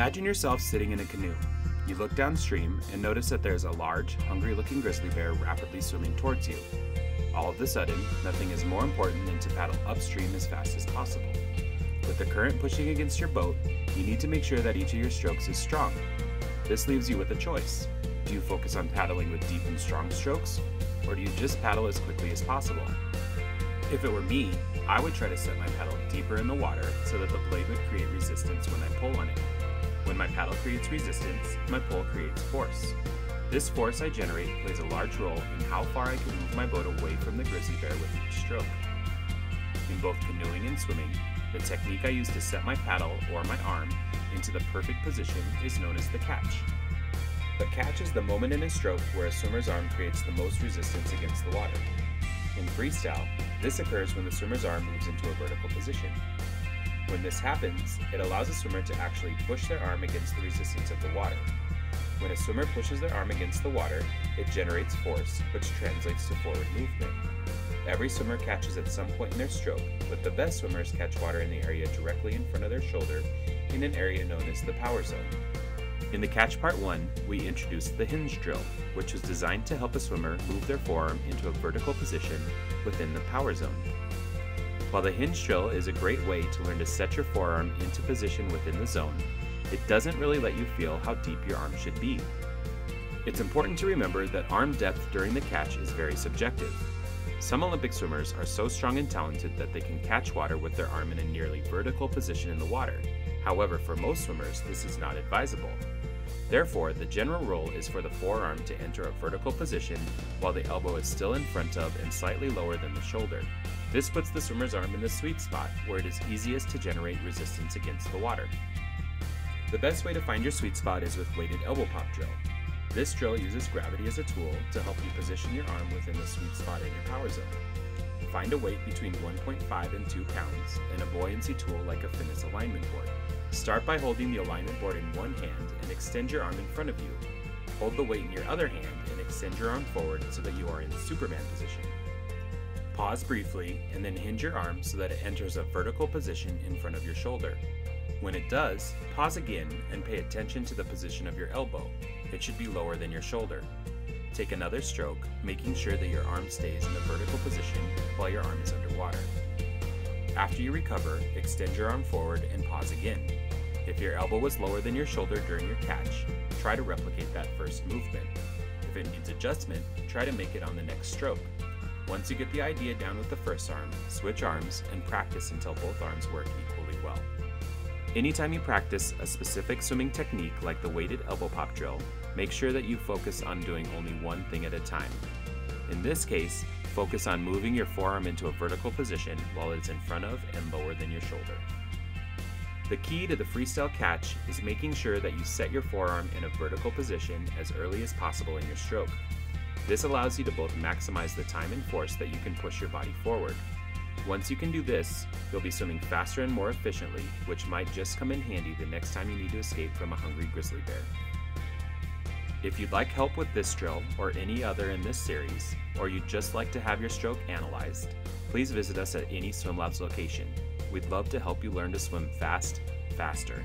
Imagine yourself sitting in a canoe. You look downstream and notice that there's a large, hungry-looking grizzly bear rapidly swimming towards you. All of a sudden, nothing is more important than to paddle upstream as fast as possible. With the current pushing against your boat, you need to make sure that each of your strokes is strong. This leaves you with a choice. Do you focus on paddling with deep and strong strokes, or do you just paddle as quickly as possible? If it were me, I would try to set my paddle deeper in the water so that the blade would create resistance when I pull on it. When my paddle creates resistance, my pull creates force. This force I generate plays a large role in how far I can move my boat away from the grizzly bear with each stroke. In both canoeing and swimming, the technique I use to set my paddle or my arm into the perfect position is known as the catch. The catch is the moment in a stroke where a swimmer's arm creates the most resistance against the water. In freestyle, this occurs when the swimmer's arm moves into a vertical position. When this happens, it allows a swimmer to actually push their arm against the resistance of the water. When a swimmer pushes their arm against the water, it generates force, which translates to forward movement. Every swimmer catches at some point in their stroke, but the best swimmers catch water in the area directly in front of their shoulder in an area known as the power zone. In the Catch Part 1, we introduced the hinge drill, which was designed to help a swimmer move their forearm into a vertical position within the power zone. While the hinge drill is a great way to learn to set your forearm into position within the zone, it doesn't really let you feel how deep your arm should be. It's important to remember that arm depth during the catch is very subjective. Some Olympic swimmers are so strong and talented that they can catch water with their arm in a nearly vertical position in the water. However, for most swimmers, this is not advisable. Therefore, the general rule is for the forearm to enter a vertical position while the elbow is still in front of and slightly lower than the shoulder. This puts the swimmer's arm in the sweet spot where it is easiest to generate resistance against the water. The best way to find your sweet spot is with weighted elbow pop drill. This drill uses gravity as a tool to help you position your arm within the sweet spot in your power zone. Find a weight between 1.5 and 2 pounds and a buoyancy tool like a fitness alignment board. Start by holding the alignment board in one hand and extend your arm in front of you. Hold the weight in your other hand and extend your arm forward so that you are in Superman position. Pause briefly and then hinge your arm so that it enters a vertical position in front of your shoulder. When it does, pause again and pay attention to the position of your elbow. It should be lower than your shoulder. Take another stroke, making sure that your arm stays in the vertical position while your arm is underwater. After you recover, extend your arm forward and pause again. If your elbow was lower than your shoulder during your catch, try to replicate that first movement. If it needs adjustment, try to make it on the next stroke. Once you get the idea down with the first arm, switch arms and practice until both arms work equally well. Anytime you practice a specific swimming technique like the weighted elbow pop drill, make sure that you focus on doing only one thing at a time. In this case, focus on moving your forearm into a vertical position while it's in front of and lower than your shoulder. The key to the freestyle catch is making sure that you set your forearm in a vertical position as early as possible in your stroke. This allows you to both maximize the time and force that you can push your body forward. Once you can do this, you'll be swimming faster and more efficiently, which might just come in handy the next time you need to escape from a hungry grizzly bear. If you'd like help with this drill or any other in this series, or you'd just like to have your stroke analyzed, please visit us at any Swim Labs location. We'd love to help you learn to swim fast, faster.